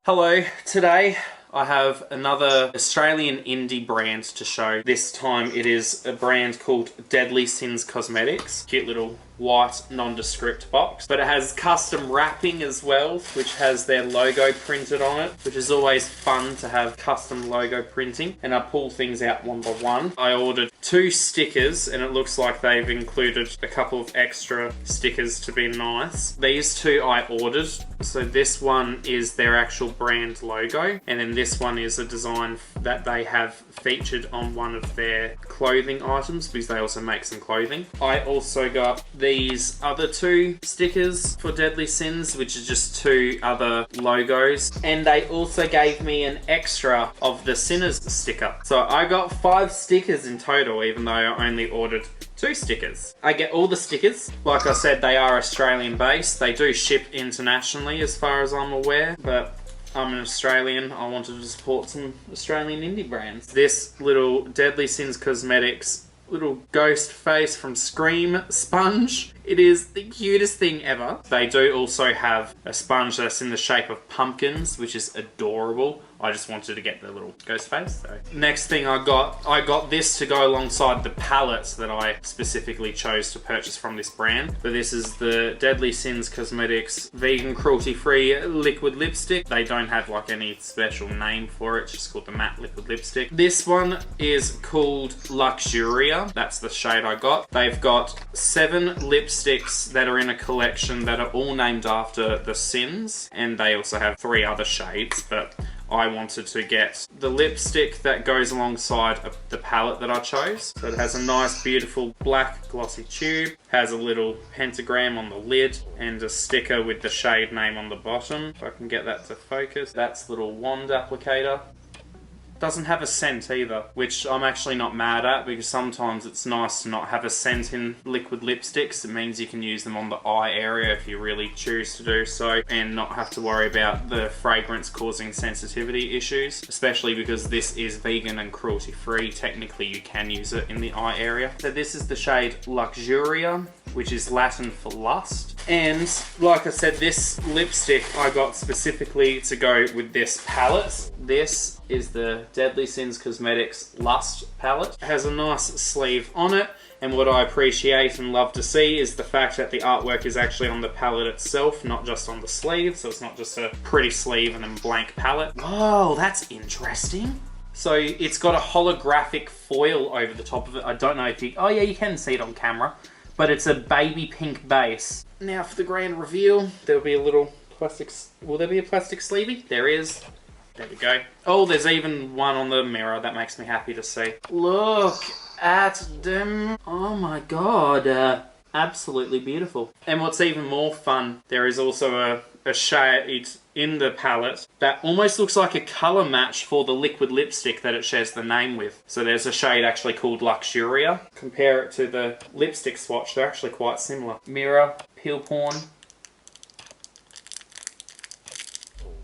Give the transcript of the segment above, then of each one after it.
Hello, today I have another Australian indie brand to show. This time it is a brand called Deadly Sins Cosmetics. Cute little white nondescript box, but it has custom wrapping as well, which has their logo printed on it, which is always fun to have custom logo printing. And I pull things out one by one. I ordered 2 stickers and it looks like they've included a couple of extra stickers to be nice. These 2 I ordered. So this one is their actual brand logo, and then this one is a design that they have featured on one of their clothing items, because they also make some clothing. I also got these other 2 stickers for Deadly Sins, which is just 2 other logos, and they also gave me an extra of the Sinners sticker. So I got 5 stickers in total, even though I only ordered 2 stickers. I get all the stickers. Like I said, they are Australian based. They do ship internationally as far as I'm aware, but I'm an Australian. I wanted to support some Australian indie brands. This little Deadly Sins Cosmetics little ghost face from Scream sponge. It is the cutest thing ever. They do also have a sponge that's in the shape of pumpkins, which is adorable. I just wanted to get the little ghost face. So next thing I got this to go alongside the palettes that I specifically chose to purchase from this brand. But this is the Deadly Sins Cosmetics vegan cruelty-free liquid lipstick. They don't have like any special name for it. It's just called the matte liquid lipstick. This one is called Luxuria. That's the shade I got. They've got 7 lipsticks that are in a collection that are all named after the Sins, and they also have 3 other shades, but I wanted to get the lipstick that goes alongside the palette that I chose. So it has a nice beautiful black glossy tube, has a little pentagram on the lid, and a sticker with the shade name on the bottom. If I can get that to focus. That's the little wand applicator. Doesn't have a scent either, which I'm actually not mad at, because sometimes it's nice to not have a scent in liquid lipsticks. It means you can use them on the eye area if you really choose to do so, and not have to worry about the fragrance causing sensitivity issues, especially because this is vegan and cruelty free. Technically you can use it in the eye area. So this is the shade Luxuria, which is Latin for lust. And like I said, this lipstick I got specifically to go with this palette. This is the Deadly Sins Cosmetics Lust palette. It has a nice sleeve on it, and what I appreciate and love to see is the fact that the artwork is actually on the palette itself, not just on the sleeve, so it's not just a pretty sleeve and then blank palette. Oh, that's interesting. So it's got a holographic foil over the top of it. I don't know if you... Oh yeah, you can see it on camera, but it's a baby pink base. Now for the grand reveal, there'll be a little plastic... Will there be a plastic sleevey? There is. There we go. Oh, there's even one on the mirror. That makes me happy to see. Look at them. Oh my god. Absolutely beautiful. And what's even more fun, there is also a shade in the palette that almost looks like a colour match for the liquid lipstick that it shares the name with. So there's a shade actually called Luxuria. Compare it to the lipstick swatch. They're actually quite similar. Mirror, peel porn.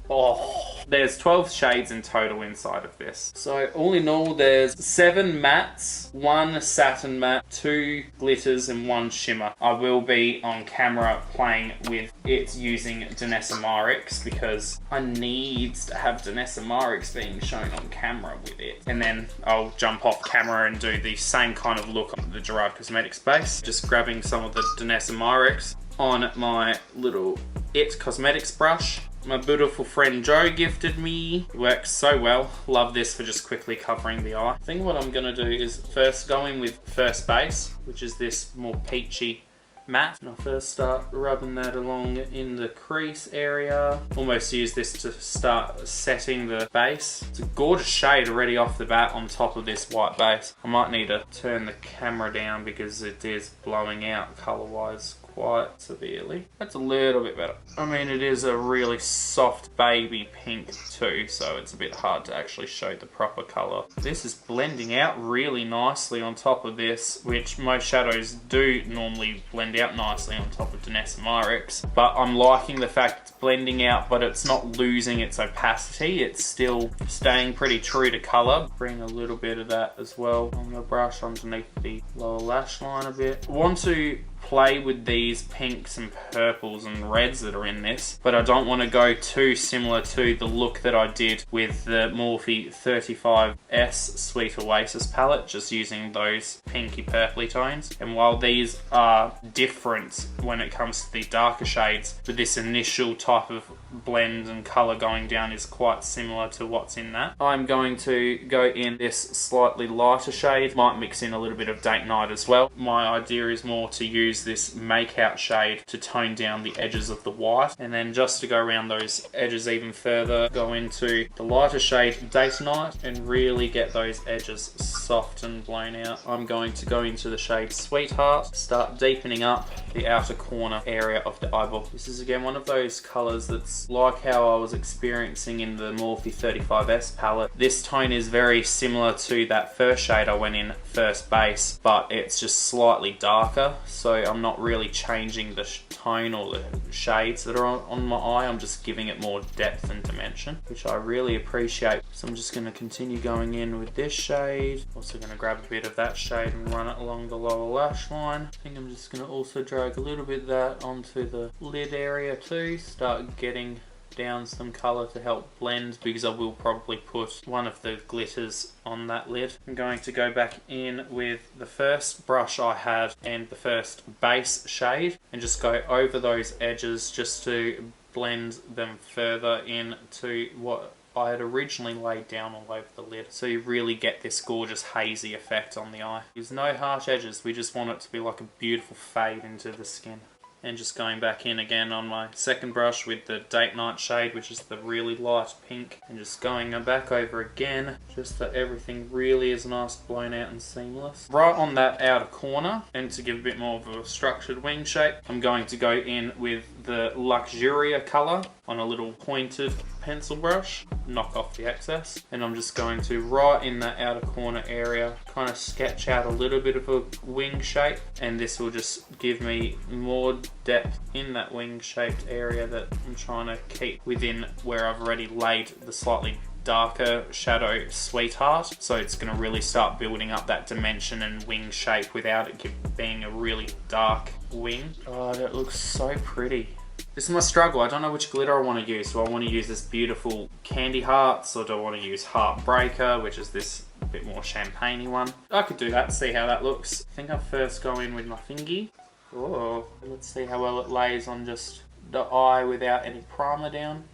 Oh. There's 12 shades in total inside of this. So all in all, there's 7 mattes, 1 satin matte, 2 glitters and 1 shimmer. I will be on camera playing with it using Danessa Myricks, because I need to have Danessa Myricks being shown on camera with it. And then I'll jump off camera and do the same kind of look on the Gerard Cosmetics base. Just grabbing some of the Danessa Myricks on my little It Cosmetics brush. My beautiful friend Joe gifted me. It works so well. Love this for just quickly covering the eye. I think what I'm going to do is first go in with first base, which is this more peachy matte. And I'll first start rubbing that along in the crease area. Almost use this to start setting the base. It's a gorgeous shade already off the bat on top of this white base. I might need to turn the camera down because it is blowing out colour-wise quite severely. That's a little bit better. I mean, it is a really soft baby pink too, so it's a bit hard to actually show the proper colour. This is blending out really nicely on top of this, which most shadows do normally blend out nicely on top of Danessa Myricks, but I'm liking the fact it's blending out, but it's not losing its opacity. It's still staying pretty true to colour. Bring a little bit of that as well on the brush underneath the lower lash line a bit. I want to play with these pinks and purples and reds that are in this, but I don't want to go too similar to the look that I did with the Morphe 35S Sweet Oasis palette, just using those pinky purpley tones. And while these are different when it comes to the darker shades, but this initial type of blend and colour going down is quite similar to what's in that. I'm going to go in this slightly lighter shade, might mix in a little bit of Date Night as well. My idea is more to use this Makeout shade to tone down the edges of the white, and then just to go around those edges even further, go into the lighter shade Date Night and really get those edges soft and blown out. I'm going to go into the shade Sweetheart, start deepening up the outer corner area of the eyeball. This is again one of those colours that's like how I was experiencing in the Morphe 35S palette. This tone is very similar to that first shade I went in, First Base, but it's just slightly darker, so I'm not really changing the tone or the shades that are on my eye. I'm just giving it more depth and dimension, which I really appreciate. So I'm just going to continue going in with this shade. Also going to grab a bit of that shade and run it along the lower lash line. I think I'm just going to also drag a little bit of that onto the lid area too. Start getting down some colour to help blend, because I will probably put one of the glitters on that lid. I'm going to go back in with the first brush I had and the first base shade and just go over those edges just to blend them further into what I had originally laid down all over the lid, so you really get this gorgeous hazy effect on the eye. There's no harsh edges, we just want it to be like a beautiful fade into the skin. And just going back in again on my second brush with the Date Night shade, which is the really light pink, and just going back over again, just so everything really is nice, blown out and seamless. Right on that outer corner, and to give a bit more of a structured wing shape, I'm going to go in with the Luxuria colour on a little pointed pencil brush, knock off the excess, and I'm just going to, right in that outer corner area, kind of sketch out a little bit of a wing shape, and this will just give me more depth in that wing shaped area that I'm trying to keep within where I've already laid the slightly darker shadow Sweetheart, so it's going to really start building up that dimension and wing shape without it being a really dark wing. Oh, that looks so pretty. This is my struggle. I don't know which glitter I want to use. Do I want to use this beautiful Candy Hearts, or do I want to use Heartbreaker, which is this bit more champagne-y one? I could do that, see how that looks. I think I'll first go in with my fingy. Oh, let's see how well it lays on just the eye without any primer down.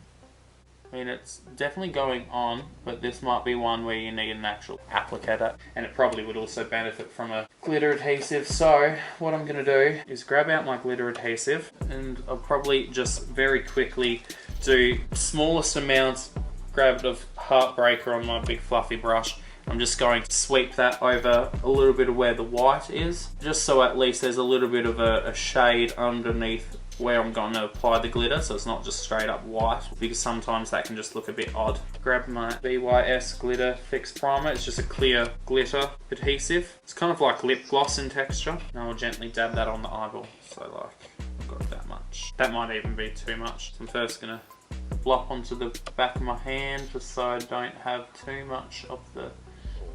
I mean, it's definitely going on, but this might be one where you need an actual applicator, and it probably would also benefit from a glitter adhesive. So what I'm going to do is grab out my glitter adhesive, and I'll probably just very quickly do smallest amount, grab it of Heartbreaker on my big fluffy brush. I'm just going to sweep that over a little bit of where the white is, just so at least there's a little bit of a shade underneath where I'm going to apply the glitter, so it's not just straight up white, because sometimes that can just look a bit odd. Grab my BYS Glitter Fix Primer. It's just a clear glitter adhesive. It's kind of like lip gloss in texture. And I'll gently dab that on the eyeball, so like, I've got that much. That might even be too much. So I'm first going to blop onto the back of my hand, just so I don't have too much of the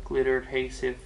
glitter adhesive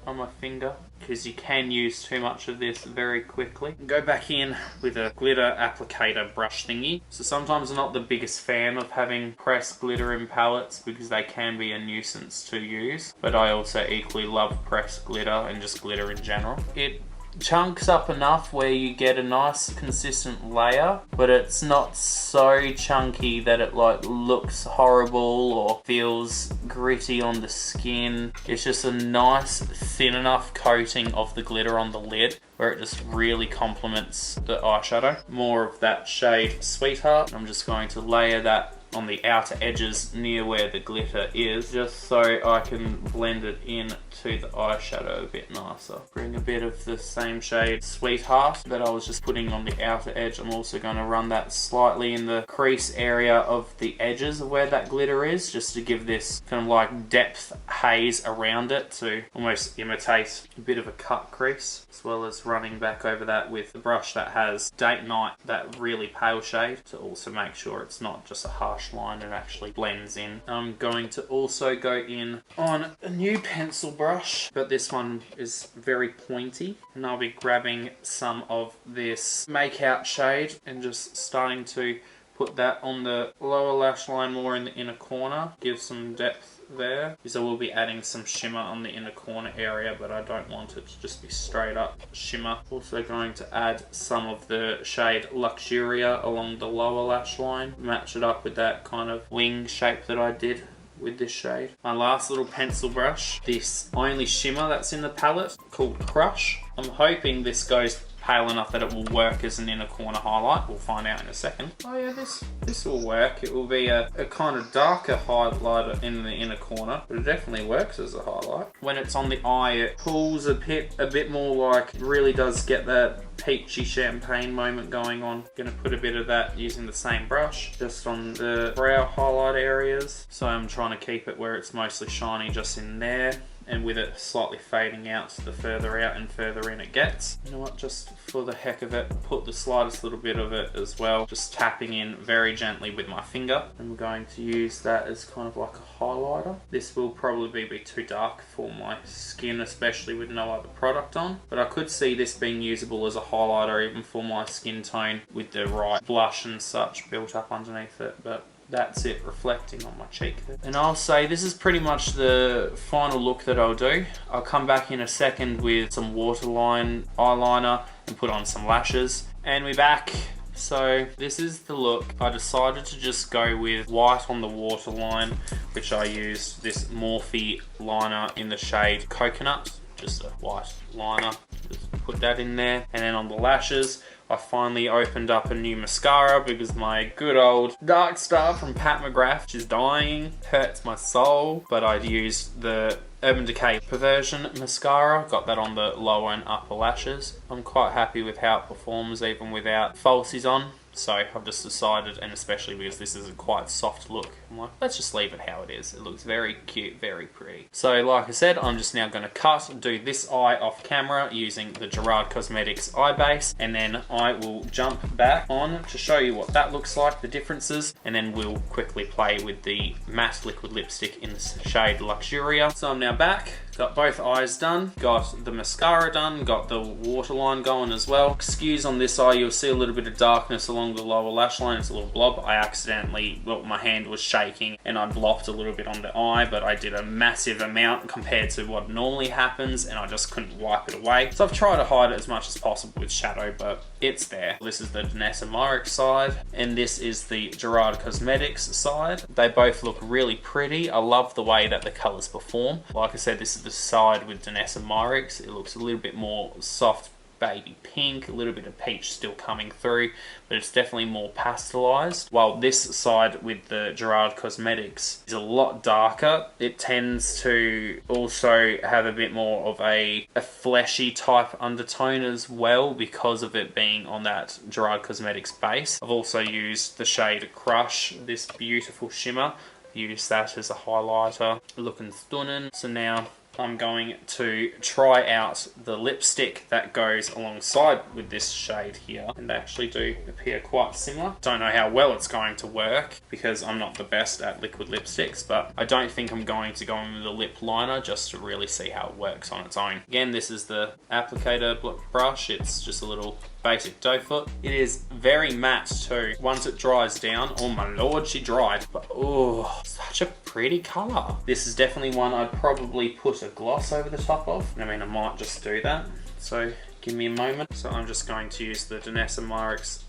on my finger, because you can use too much of this very quickly. Go back in with a glitter applicator brush thingy. So sometimes I'm not the biggest fan of having pressed glitter in palettes, because they can be a nuisance to use, but I also equally love pressed glitter and just glitter in general. It chunks up enough where you get a nice consistent layer, but it's not so chunky that it like looks horrible or feels gritty on the skin. It's just a nice thin enough coating of the glitter on the lid where it just really complements the eyeshadow. More of that shade Sweetheart. I'm just going to layer that on the outer edges near where the glitter is, just so I can blend it in to the eyeshadow a bit nicer. Bring a bit of the same shade Sweetheart that I was just putting on the outer edge. I'm also going to run that slightly in the crease area of the edges of where that glitter is, just to give this kind of like depth haze around it to almost imitate a bit of a cut crease, as well as running back over that with the brush that has Date Night, that really pale shade, to also make sure it's not just a harsh lash line and actually blends in. I'm going to also go in on a new pencil brush, but this one is very pointy, and I'll be grabbing some of this Makeout shade and just starting to put that on the lower lash line more in the inner corner, give some depth there, because I will be adding some shimmer on the inner corner area, but I don't want it to just be straight up shimmer. Also going to add some of the shade Luxuria along the lower lash line, match it up with that kind of wing shape that I did with this shade. My last little pencil brush, this only shimmer that's in the palette called Crush. I'm hoping this goes pale enough that it will work as an inner corner highlight. We'll find out in a second. Oh yeah, this will work. It will be a kind of darker highlighter in the inner corner, but it definitely works as a highlight. When it's on the eye, it pulls a bit more, like, really does get that peachy champagne moment going on. Gonna put a bit of that using the same brush just on the brow highlight areas. So I'm trying to keep it where it's mostly shiny just in there, and with it slightly fading out the further out and further in it gets. You know what, just for the heck of it, put the slightest little bit of it as well, just tapping in very gently with my finger. And we're going to use that as kind of like a highlighter. This will probably be too dark for my skin, especially with no other product on, but I could see this being usable as a highlighter even for my skin tone with the right blush and such built up underneath it. But that's it reflecting on my cheek there. And I'll say this is pretty much the final look that I'll do. I'll come back in a second with some waterline eyeliner and put on some lashes, and we're back. So this is the look. I decided to just go with white on the waterline, which I used this Morphe liner in the shade Coconut, just a white liner, just put that in there. And then on the lashes, I finally opened up a new mascara because my good old Dark Star from Pat McGrath, which is dying, hurts my soul. But I used the Urban Decay Perversion mascara, got that on the lower and upper lashes. I'm quite happy with how it performs even without falsies on. So I've just decided, and especially because this is a quite soft look, I'm like, let's just leave it how it is. It looks very cute, very pretty. So like I said, I'm just now going to cut and do this eye off camera using the Gerard Cosmetics eye base, and then I will jump back on to show you what that looks like, the differences, and then we'll quickly play with the matte liquid lipstick in the shade Luxuria. So I'm now back. Got both eyes done, got the mascara done, got the waterline going as well. Excuse on this eye, you'll see a little bit of darkness along the lower lash line. It's a little blob. I accidentally, well, my hand was shaking and I blopped a little bit on the eye, but I did a massive amount compared to what normally happens, and I just couldn't wipe it away. So I've tried to hide it as much as possible with shadow, but it's there. This is the Danessa Myricks side, and this is the Gerard Cosmetics side. They both look really pretty. I love the way that the colors perform. Like I said, this is the side with Danessa Myricks. It looks a little bit more soft baby pink, a little bit of peach still coming through, but it's definitely more pastalized. While this side with the Gerard Cosmetics is a lot darker. It tends to also have a bit more of a fleshy type undertone as well, because of it being on that Gerard Cosmetics base. I've also used the shade Crush, this beautiful shimmer. Use that as a highlighter, looking stunning. So now I'm going to try out the lipstick that goes alongside with this shade here, and they actually do appear quite similar. Don't know how well it's going to work because I'm not the best at liquid lipsticks, but I don't think I'm going to go in with a lip liner just to really see how it works on its own. Again, this is the applicator brush. It's just a little basic doe foot. It is very matte too. Once it dries down, oh my lord, she dried, but oh, such a pretty color. This is definitely one I'd probably put a gloss over the top of. I mean, I might just do that. So give me a moment. So I'm just going to use the Danessa Myricks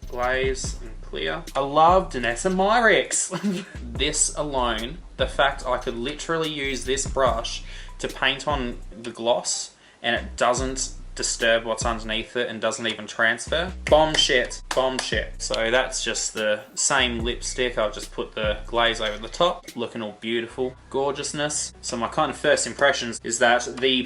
glaze and clear. I love Danessa Myricks. This alone, the fact I could literally use this brush to paint on the gloss and it doesn't disturb what's underneath it and doesn't even transfer. Bomb shit, bomb shit. So that's just the same lipstick. I'll just put the glaze over the top, looking all beautiful, gorgeousness. So my kind of first impressions is that the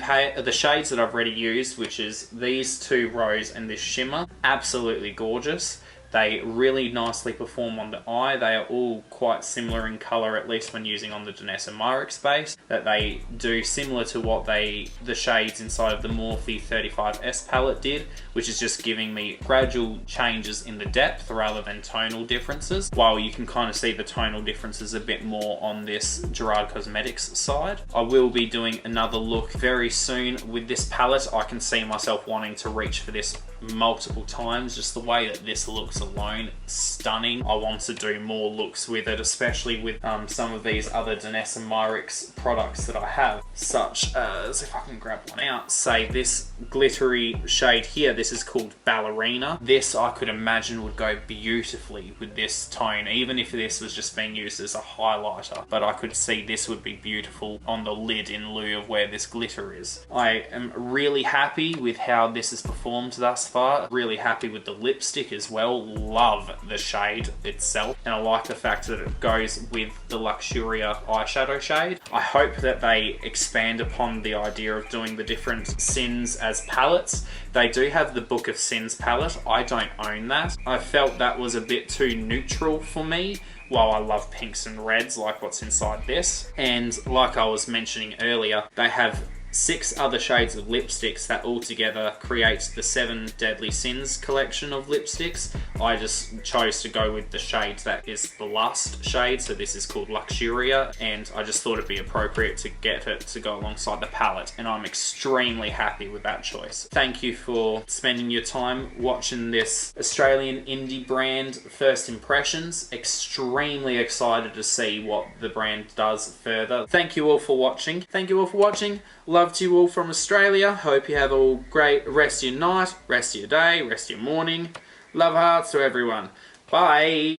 shades that I've already used, which is these two rows and this shimmer, absolutely gorgeous. They really nicely perform on the eye. They are all quite similar in colour, at least when using on the Danessa Myricks base. That they do similar to what the shades inside of the Morphe 35S palette did, which is just giving me gradual changes in the depth rather than tonal differences, while you can kind of see the tonal differences a bit more on this Gerard Cosmetics side. I will be doing another look very soon with this palette. I can see myself wanting to reach for this multiple times. Just the way that this looks alone, stunning. I want to do more looks with it, especially with some of these other Danessa Myricks products that I have, such as, if I can grab one out, say this glittery shade here. This is called Ballerina. This I could imagine would go beautifully with this tone, even if this was just being used as a highlighter, but I could see this would be beautiful on the lid in lieu of where this glitter is. I am really happy with how this has performed thus far. Really happy with the lipstick as well. Love the shade itself, and I like the fact that it goes with the Luxuria eyeshadow shade. I hope that they expand upon the idea of doing the different Sins as palettes. They do have the Book of Sins palette. I don't own that. I felt that was a bit too neutral for me, while I love pinks and reds like what's inside this. And like I was mentioning earlier, they have 6 other shades of lipsticks that all together create the 7 Deadly Sins collection of lipsticks. I just chose to go with the shade that is the last shade, so this is called Luxuria, and I just thought it'd be appropriate to get it to go alongside the palette, and I'm extremely happy with that choice. Thank you for spending your time watching this Australian indie brand first impressions. Extremely excited to see what the brand does further. Thank you all for watching. Thank you all for watching. Love to you all from Australia. Hope you have all great rest of your night, rest of your day, rest of your morning. Love hearts to everyone. Bye.